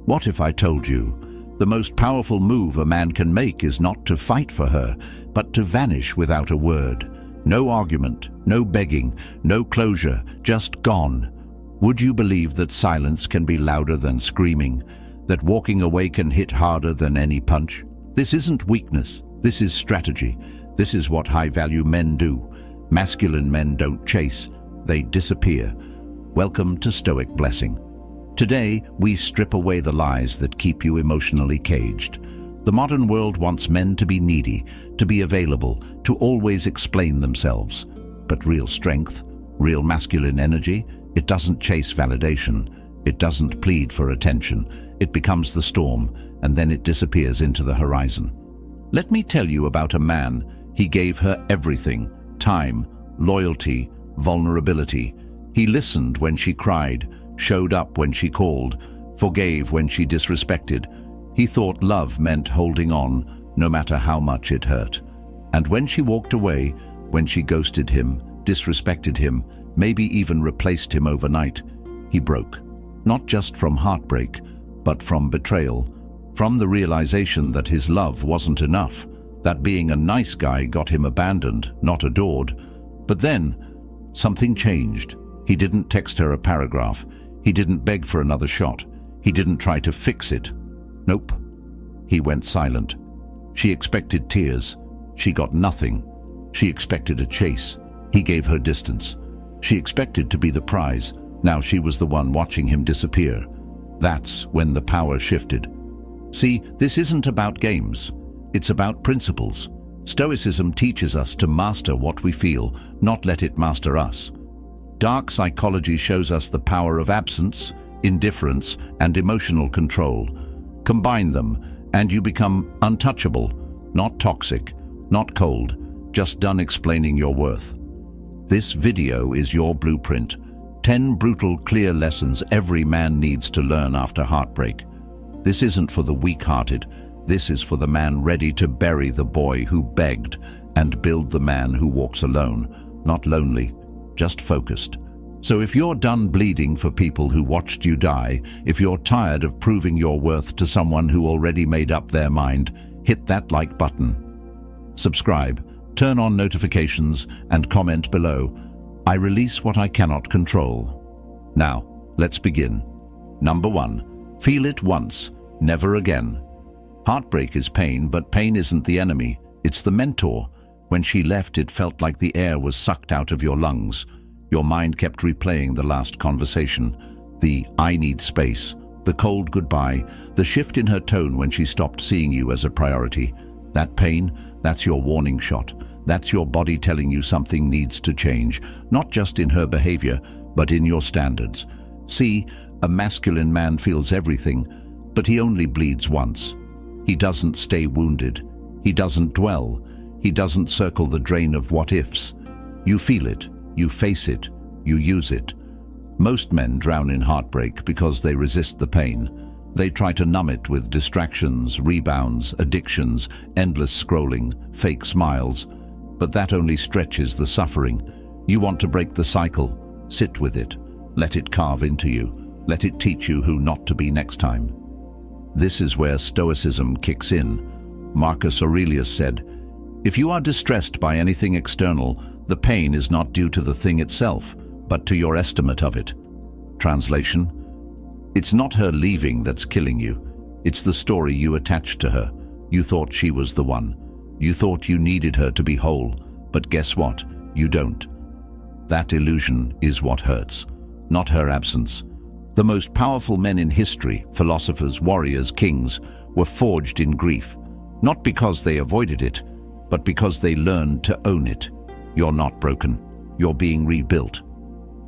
What if I told you the most powerful move a man can make is not to fight for her, but to vanish without a word? No argument, no begging, no closure, just gone. Would you believe that silence can be louder than screaming? That walking away can hit harder than any punch? This isn't weakness. This is strategy. This is what high-value men do. Masculine men don't chase. They disappear. Welcome to Stoic Blessing. Today, we strip away the lies that keep you emotionally caged. The modern world wants men to be needy, to be available, to always explain themselves. But real strength, real masculine energy, it doesn't chase validation. It doesn't plead for attention. It becomes the storm, and then it disappears into the horizon. Let me tell you about a man. He gave her everything: time, loyalty, vulnerability. He listened when she cried, showed up when she called, forgave when she disrespected. He thought love meant holding on, no matter how much it hurt. And when she walked away, when she ghosted him, disrespected him, maybe even replaced him overnight, he broke. Not just from heartbreak, but from betrayal, from the realization that his love wasn't enough, that being a nice guy got him abandoned, not adored. But then, something changed. He didn't text her a paragraph. He didn't beg for another shot. He didn't try to fix it. Nope. He went silent. She expected tears. She got nothing. She expected a chase. He gave her distance. She expected to be the prize. Now she was the one watching him disappear. That's when the power shifted. See, this isn't about games. It's about principles. Stoicism teaches us to master what we feel, not let it master us. Dark psychology shows us the power of absence, indifference, and emotional control. Combine them, and you become untouchable, not toxic, not cold, just done explaining your worth. This video is your blueprint. 10 brutal, clear lessons every man needs to learn after heartbreak. This isn't for the weak-hearted. This is for the man ready to bury the boy who begged and build the man who walks alone, not lonely, just focused. So if you're done bleeding for people who watched you die, if you're tired of proving your worth to someone who already made up their mind, hit that like button. Subscribe, turn on notifications, and comment below. I release what I cannot control. Now, let's begin. Number 1. Feel it once, never again. Heartbreak is pain, but pain isn't the enemy. It's the mentor. When she left, it felt like the air was sucked out of your lungs. Your mind kept replaying the last conversation, the "I need space," the cold goodbye, the shift in her tone when she stopped seeing you as a priority. That pain, that's your warning shot. That's your body telling you something needs to change, not just in her behavior, but in your standards. See, a masculine man feels everything, but he only bleeds once. He doesn't stay wounded. He doesn't dwell. He doesn't circle the drain of what-ifs. You feel it. You face it. You use it. Most men drown in heartbreak because they resist the pain. They try to numb it with distractions, rebounds, addictions, endless scrolling, fake smiles. But that only stretches the suffering. You want to break the cycle. Sit with it. Let it carve into you. Let it teach you who not to be next time. This is where Stoicism kicks in. Marcus Aurelius said, "If you are distressed by anything external, the pain is not due to the thing itself, but to your estimate of it." Translation: it's not her leaving that's killing you. It's the story you attached to her. You thought she was the one. You thought you needed her to be whole, but guess what? You don't. That illusion is what hurts, not her absence. The most powerful men in history, philosophers, warriors, kings, were forged in grief, not because they avoided it, but because they learned to own it. You're not broken. You're being rebuilt.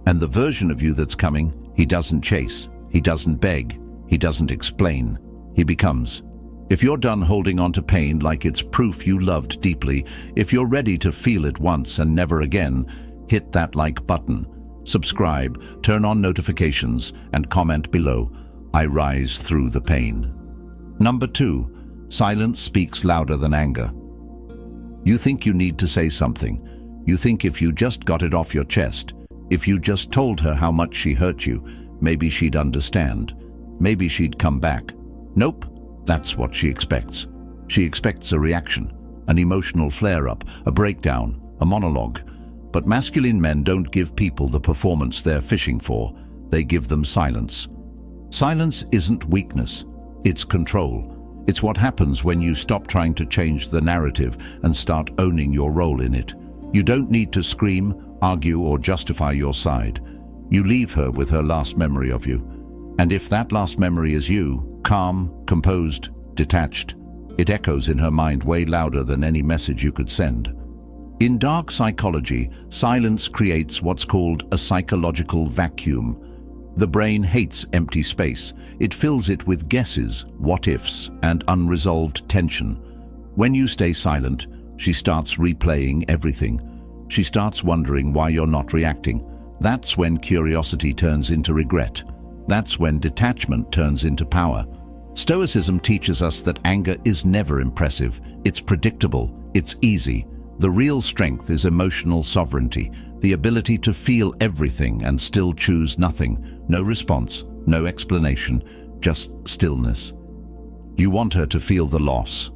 And the version of you that's coming, he doesn't chase, he doesn't beg, he doesn't explain, he becomes. If you're done holding on to pain like it's proof you loved deeply, if you're ready to feel it once and never again, hit that like button. Subscribe, turn on notifications, and comment below. I rise through the pain. Number 2. Silence speaks louder than anger. You think you need to say something. You think if you just got it off your chest, if you just told her how much she hurt you, maybe she'd understand. Maybe she'd come back. Nope, that's what she expects. She expects a reaction, an emotional flare-up, a breakdown, a monologue. But masculine men don't give people the performance they're fishing for. They give them silence. Silence isn't weakness, it's control. It's what happens when you stop trying to change the narrative and start owning your role in it. You don't need to scream, argue, or justify your side. You leave her with her last memory of you. And if that last memory is you, calm, composed, detached, it echoes in her mind way louder than any message you could send. In dark psychology, silence creates what's called a psychological vacuum. The brain hates empty space. It fills it with guesses, what-ifs, and unresolved tension. When you stay silent, she starts replaying everything. She starts wondering why you're not reacting. That's when curiosity turns into regret. That's when detachment turns into power. Stoicism teaches us that anger is never impressive. It's predictable. It's easy. The real strength is emotional sovereignty, the ability to feel everything and still choose nothing. No response, no explanation, just stillness. You want her to feel the loss.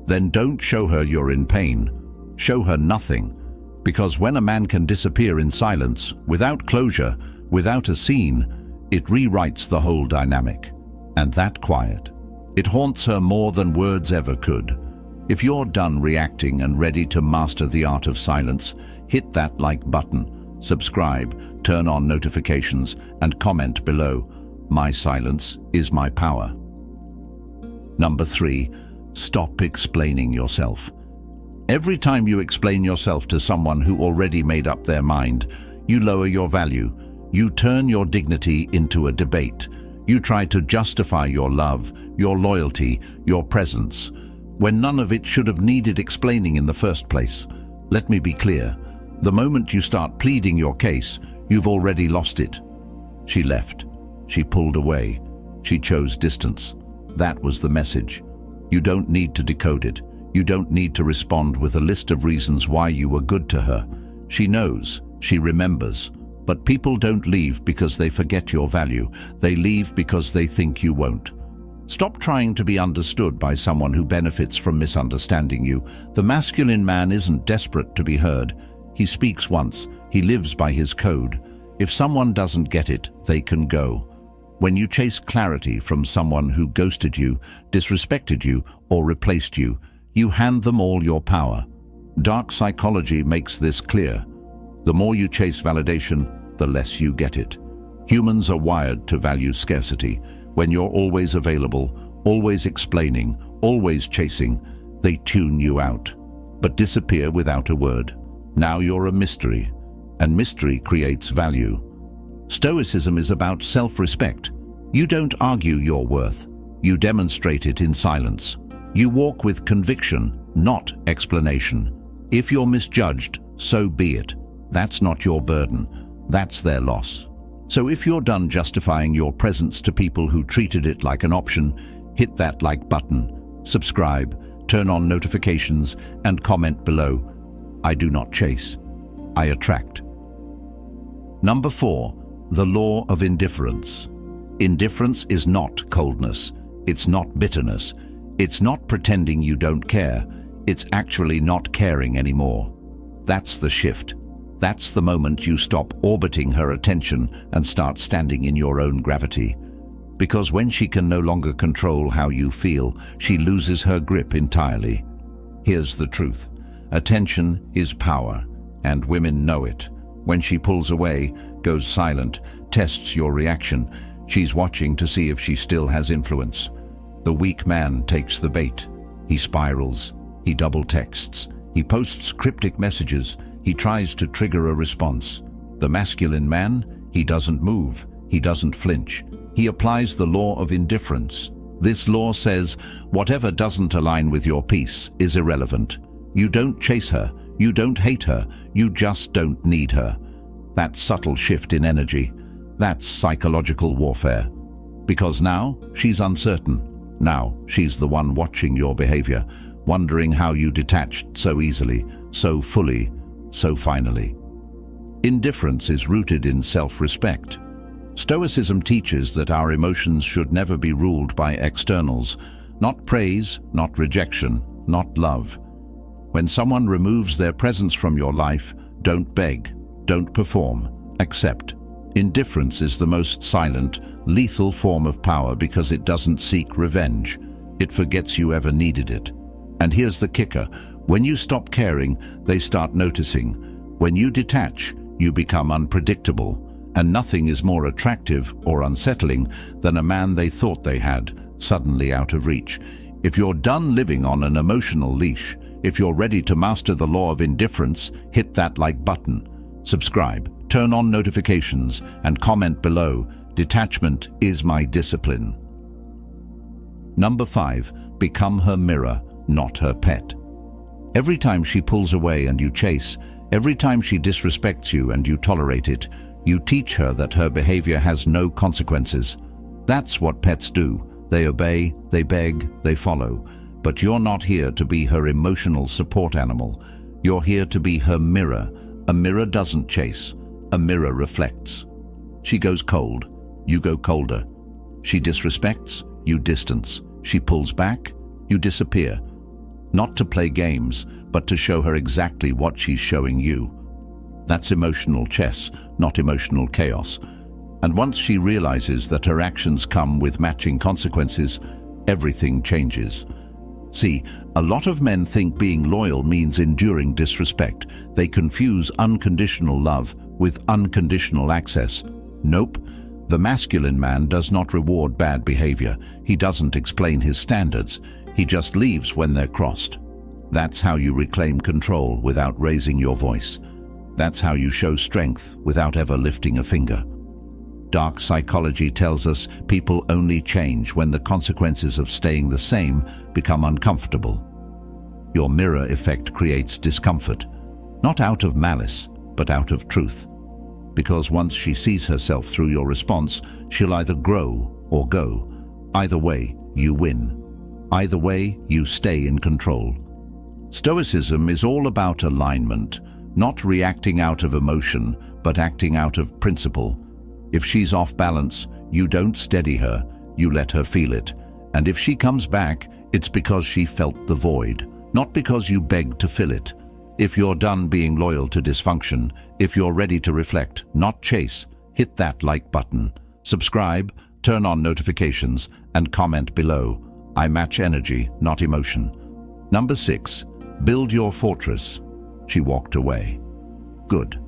Then don't show her you're in pain. Show her nothing. Because when a man can disappear in silence, without closure, without a scene, it rewrites the whole dynamic. And that quiet, it haunts her more than words ever could. If you're done reacting and ready to master the art of silence, hit that like button, subscribe, turn on notifications, and comment below. My silence is my power. Number 3, stop explaining yourself. Every time you explain yourself to someone who already made up their mind, you lower your value. You turn your dignity into a debate. You try to justify your love, your loyalty, your presence, when none of it should have needed explaining in the first place. Let me be clear. The moment you start pleading your case, you've already lost it. She left. She pulled away. She chose distance. That was the message. You don't need to decode it. You don't need to respond with a list of reasons why you were good to her. She knows. She remembers. But people don't leave because they forget your value. They leave because they think you won't. Stop trying to be understood by someone who benefits from misunderstanding you. The masculine man isn't desperate to be heard. He speaks once. He lives by his code. If someone doesn't get it, they can go. When you chase clarity from someone who ghosted you, disrespected you, or replaced you, you hand them all your power. Dark psychology makes this clear. The more you chase validation, the less you get it. Humans are wired to value scarcity. When you're always available, always explaining, always chasing, they tune you out, but disappear without a word. Now you're a mystery, and mystery creates value. Stoicism is about self-respect. You don't argue your worth. You demonstrate it in silence. You walk with conviction, not explanation. If you're misjudged, so be it. That's not your burden. That's their loss. So if you're done justifying your presence to people who treated it like an option, hit that like button, subscribe, turn on notifications, and comment below. I do not chase. I attract. Number 4, the law of indifference. Indifference is not coldness. It's not bitterness. It's not pretending you don't care. It's actually not caring anymore. That's the shift. That's the moment you stop orbiting her attention and start standing in your own gravity. Because when she can no longer control how you feel, she loses her grip entirely. Here's the truth. Attention is power, and women know it. When she pulls away, goes silent, tests your reaction, she's watching to see if she still has influence. The weak man takes the bait. He spirals. He double texts. He posts cryptic messages. He tries to trigger a response. The masculine man, he doesn't move. He doesn't flinch. He applies the law of indifference. This law says, whatever doesn't align with your peace is irrelevant. You don't chase her. You don't hate her. You just don't need her. That subtle shift in energy, that's psychological warfare. Because now she's uncertain. Now she's the one watching your behavior, wondering how you detached so easily, so fully, so finally. Indifference is rooted in self-respect. Stoicism teaches that our emotions should never be ruled by externals, not praise, not rejection, not love. When someone removes their presence from your life, don't beg, don't perform, accept. Indifference is the most silent, lethal form of power because it doesn't seek revenge. It forgets you ever needed it. And here's the kicker: when you stop caring, they start noticing. When you detach, you become unpredictable. And nothing is more attractive or unsettling than a man they thought they had, suddenly out of reach. If you're done living on an emotional leash, if you're ready to master the law of indifference, hit that like button. Subscribe, turn on notifications, and comment below. Detachment is my discipline. Number 5. Become her mirror, not her pet. Every time she pulls away and you chase, every time she disrespects you and you tolerate it, you teach her that her behavior has no consequences. That's what pets do. They obey, they beg, they follow. But you're not here to be her emotional support animal. You're here to be her mirror. A mirror doesn't chase. A mirror reflects. She goes cold. You go colder. She disrespects. You distance. She pulls back. You disappear. Not to play games, but to show her exactly what she's showing you. That's emotional chess, not emotional chaos. And once she realizes that her actions come with matching consequences, everything changes. See, a lot of men think being loyal means enduring disrespect. They confuse unconditional love with unconditional access. Nope. The masculine man does not reward bad behavior. He doesn't explain his standards. He just leaves when they're crossed. That's how you reclaim control without raising your voice. That's how you show strength without ever lifting a finger. Dark psychology tells us people only change when the consequences of staying the same become uncomfortable. Your mirror effect creates discomfort, not out of malice, but out of truth. Because once she sees herself through your response, she'll either grow or go. Either way, you win. Either way, you stay in control. Stoicism is all about alignment, not reacting out of emotion, but acting out of principle. If she's off balance, you don't steady her, you let her feel it. And if she comes back, it's because she felt the void, not because you begged to fill it. If you're done being loyal to dysfunction, if you're ready to reflect, not chase, hit that like button. Subscribe, turn on notifications, and comment below. I match energy, not emotion. Number 6. Build your fortress. She walked away. Good.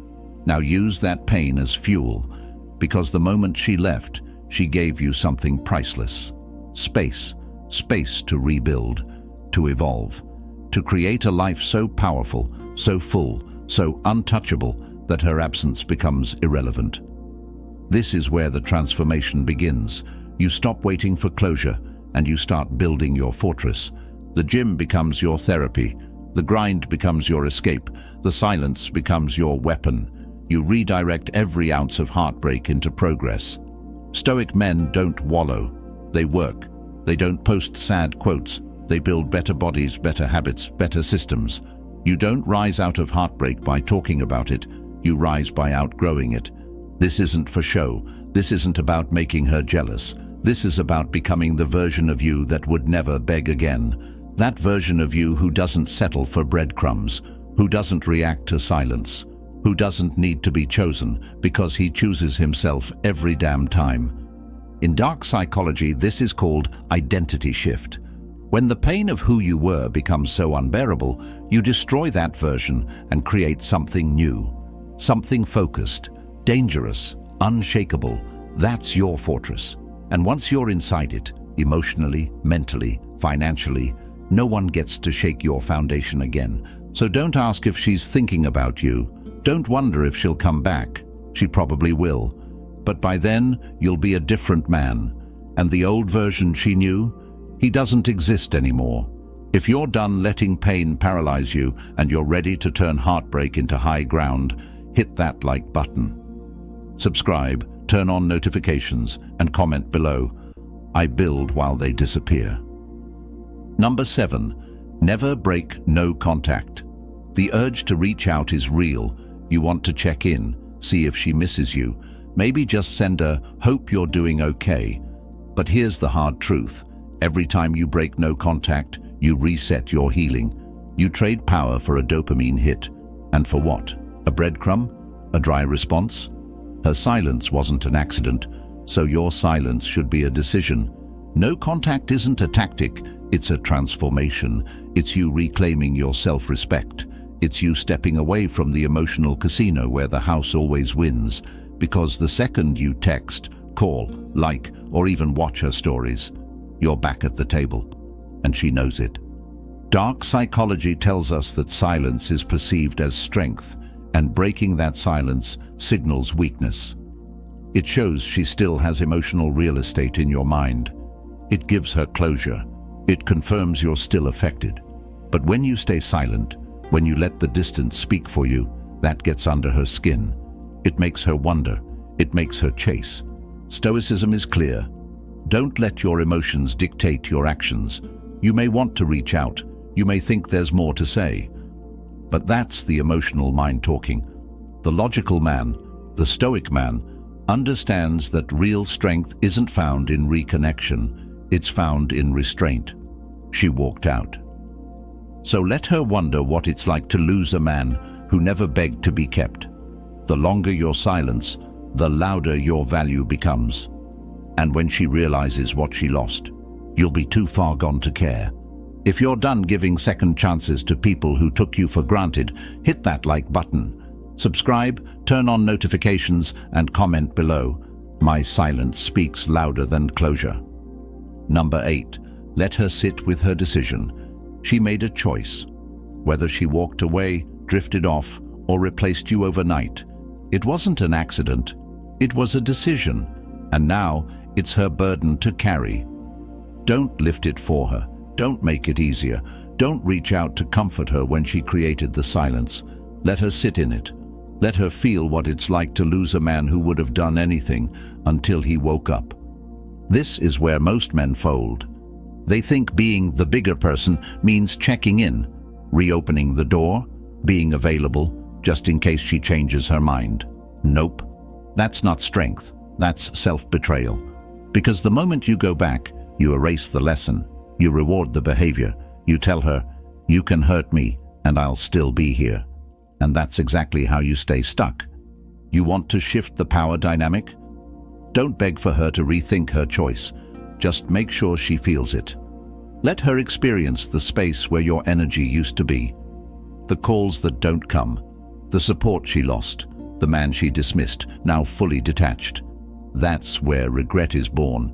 Now use that pain as fuel, because the moment she left, she gave you something priceless. Space. Space to rebuild, to evolve, to create a life so powerful, so full, so untouchable that her absence becomes irrelevant. This is where the transformation begins. You stop waiting for closure and you start building your fortress. The gym becomes your therapy. The grind becomes your escape. The silence becomes your weapon. You redirect every ounce of heartbreak into progress. Stoic men don't wallow. They work. They don't post sad quotes. They build better bodies, better habits, better systems. You don't rise out of heartbreak by talking about it. You rise by outgrowing it. This isn't for show. This isn't about making her jealous. This is about becoming the version of you that would never beg again. That version of you who doesn't settle for breadcrumbs, who doesn't react to silence, who doesn't need to be chosen because he chooses himself every damn time. In dark psychology, this is called identity shift. When the pain of who you were becomes so unbearable, you destroy that version and create something new. Something focused, dangerous, unshakable. That's your fortress. And once you're inside it, emotionally, mentally, financially, no one gets to shake your foundation again. So don't ask if she's thinking about you. Don't wonder if she'll come back. She probably will. But by then, you'll be a different man. And the old version she knew, he doesn't exist anymore. If you're done letting pain paralyze you and you're ready to turn heartbreak into high ground, hit that like button. Subscribe, turn on notifications, and comment below. I build while they disappear. Number 7. Never break no contact. The urge to reach out is real. You want to check in, see if she misses you. Maybe just send a "hope you're doing okay." But here's the hard truth. Every time you break no contact, you reset your healing. You trade power for a dopamine hit. And for what? A breadcrumb? A dry response? Her silence wasn't an accident, so your silence should be a decision. No contact isn't a tactic, it's a transformation. It's you reclaiming your self-respect. It's you stepping away from the emotional casino where the house always wins. Because the second you text, call, like, or even watch her stories, you're back at the table. And she knows it. Dark psychology tells us that silence is perceived as strength, and breaking that silence signals weakness. It shows she still has emotional real estate in your mind. It gives her closure. It confirms you're still affected. But when you stay silent, when you let the distance speak for you, that gets under her skin. It makes her wonder. It makes her chase. Stoicism is clear. Don't let your emotions dictate your actions. You may want to reach out. You may think there's more to say. But that's the emotional mind talking. The logical man, the Stoic man, understands that real strength isn't found in reconnection. It's found in restraint. She walked out. So let her wonder what it's like to lose a man who never begged to be kept. The longer your silence, the louder your value becomes. And when she realizes what she lost, you'll be too far gone to care. If you're done giving second chances to people who took you for granted, hit that like button. Subscribe, turn on notifications, and comment below. My silence speaks louder than closure. Number 8. Let her sit with her decision. She made a choice. Whether she walked away, drifted off, or replaced you overnight, it wasn't an accident. It was a decision. And now it's her burden to carry. Don't lift it for her. Don't make it easier. Don't reach out to comfort her when she created the silence. Let her sit in it. Let her feel what it's like to lose a man who would have done anything until he woke up. This is where most men fold. They think being the bigger person means checking in, reopening the door, being available, just in case she changes her mind. Nope. That's not strength. That's self-betrayal. Because the moment you go back, you erase the lesson. You reward the behavior. You tell her, "You can hurt me, and I'll still be here." And that's exactly how you stay stuck. You want to shift the power dynamic? Don't beg for her to rethink her choice. Just make sure she feels it. Let her experience the space where your energy used to be. The calls that don't come. The support she lost. The man she dismissed, now fully detached. That's where regret is born.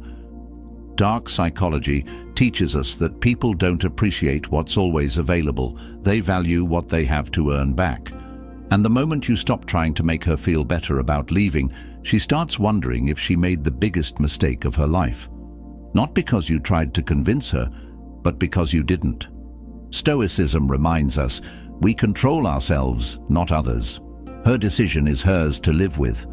Dark psychology teaches us that people don't appreciate what's always available. They value what they have to earn back. And the moment you stop trying to make her feel better about leaving, she starts wondering if she made the biggest mistake of her life. Not because you tried to convince her, but because you didn't. Stoicism reminds us we control ourselves, not others. Her decision is hers to live with.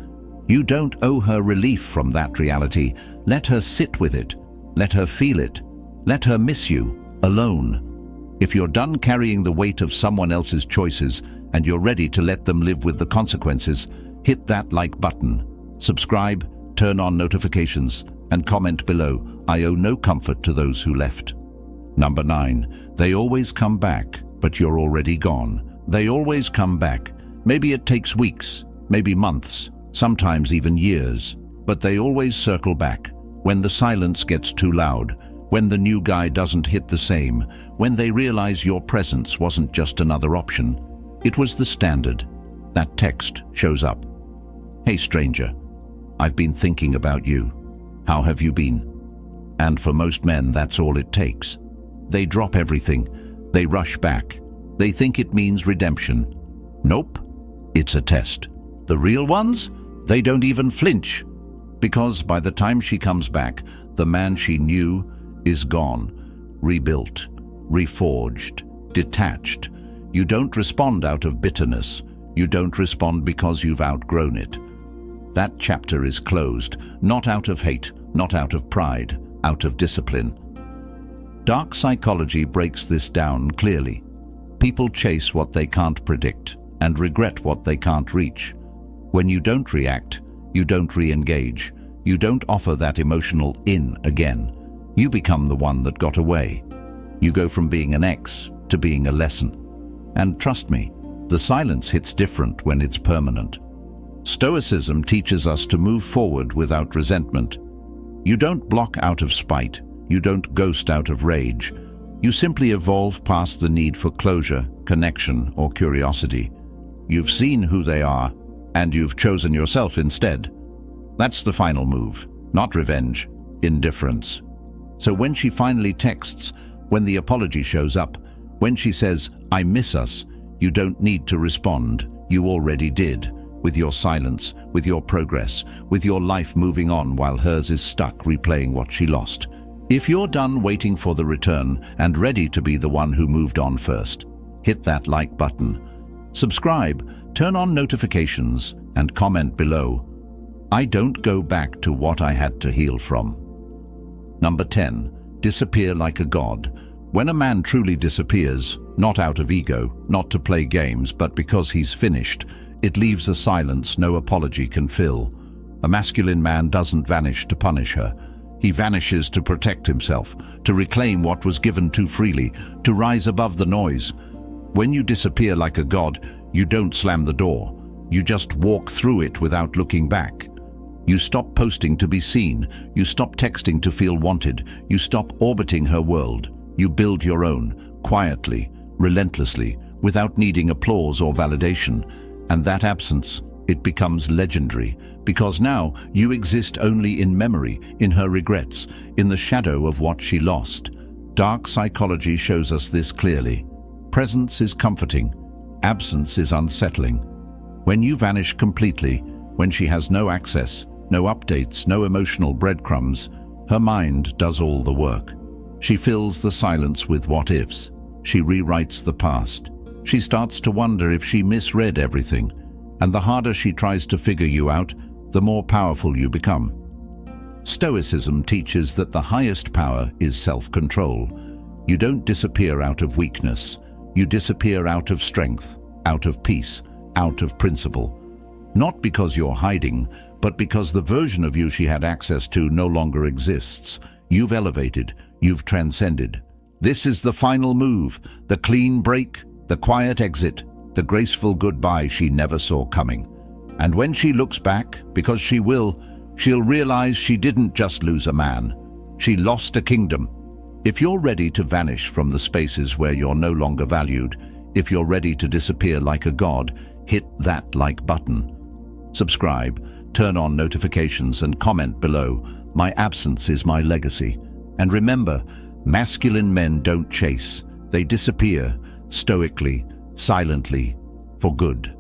You don't owe her relief from that reality. Let her sit with it. Let her feel it. Let her miss you, alone. If you're done carrying the weight of someone else's choices and you're ready to let them live with the consequences, hit that like button. Subscribe, turn on notifications, and comment below. I owe no comfort to those who left. Number 9. They always come back, but you're already gone. They always come back. Maybe it takes weeks, maybe months, sometimes even years, but they always circle back. When the silence gets too loud, when the new guy doesn't hit the same, when they realize your presence wasn't just another option, it was the standard. That text shows up. "Hey stranger, I've been thinking about you. How have you been?" And for most men, that's all it takes. They drop everything. They rush back. They think it means redemption. Nope, it's a test. The real ones, they don't even flinch. Because by the time she comes back, the man she knew is gone, rebuilt, reforged, detached. You don't respond out of bitterness. You don't respond because you've outgrown it. That chapter is closed, not out of hate, not out of pride, out of discipline. Dark psychology breaks this down clearly. People chase what they can't predict and regret what they can't reach. When you don't react, You don't re-engage. You don't offer that emotional in again. You become the one that got away. You go from being an X to being a lesson. And trust me, the silence hits different when it's permanent. Stoicism teaches us to move forward without resentment. You don't block out of spite. You don't ghost out of rage. You simply evolve past the need for closure, connection, or curiosity. You've seen who they are, and you've chosen yourself instead. That's the final move, not revenge, indifference. So when she finally texts, when the apology shows up, when she says, "I miss us," you don't need to respond. You already did, with your silence, with your progress, with your life moving on while hers is stuck replaying what she lost. If you're done waiting for the return and ready to be the one who moved on first, hit that like button. Subscribe, turn on notifications, and comment below. I don't go back to what I had to heal from. Number 10. Disappear like a god. When a man truly disappears, not out of ego, not to play games, but because he's finished, it leaves a silence no apology can fill. A masculine man doesn't vanish to punish her. He vanishes to protect himself, to reclaim what was given too freely, to rise above the noise. When you disappear like a god, you don't slam the door. You just walk through it without looking back. You stop posting to be seen. You stop texting to feel wanted. You stop orbiting her world. You build your own, quietly, relentlessly, without needing applause or validation. And that absence, it becomes legendary, because now you exist only in memory, in her regrets, in the shadow of what she lost. Dark psychology shows us this clearly. Presence is comforting. Absence is unsettling. When you vanish completely, when she has no access, no updates, no emotional breadcrumbs, her mind does all the work. She fills the silence with what-ifs. She rewrites the past. She starts to wonder if she misread everything. And the harder she tries to figure you out, the more powerful you become. Stoicism teaches that the highest power is self-control. You don't disappear out of weakness. You disappear out of strength, out of peace, out of principle. Not because you're hiding, but because the version of you she had access to no longer exists. You've elevated, you've transcended. This is the final move, the clean break, the quiet exit, the graceful goodbye she never saw coming. And when she looks back, because she will, she'll realize she didn't just lose a man. She lost a kingdom. If you're ready to vanish from the spaces where you're no longer valued, if you're ready to disappear like a god, hit that like button. Subscribe, turn on notifications, and comment below. My absence is my legacy. And remember, masculine men don't chase. They disappear, stoically, silently, for good.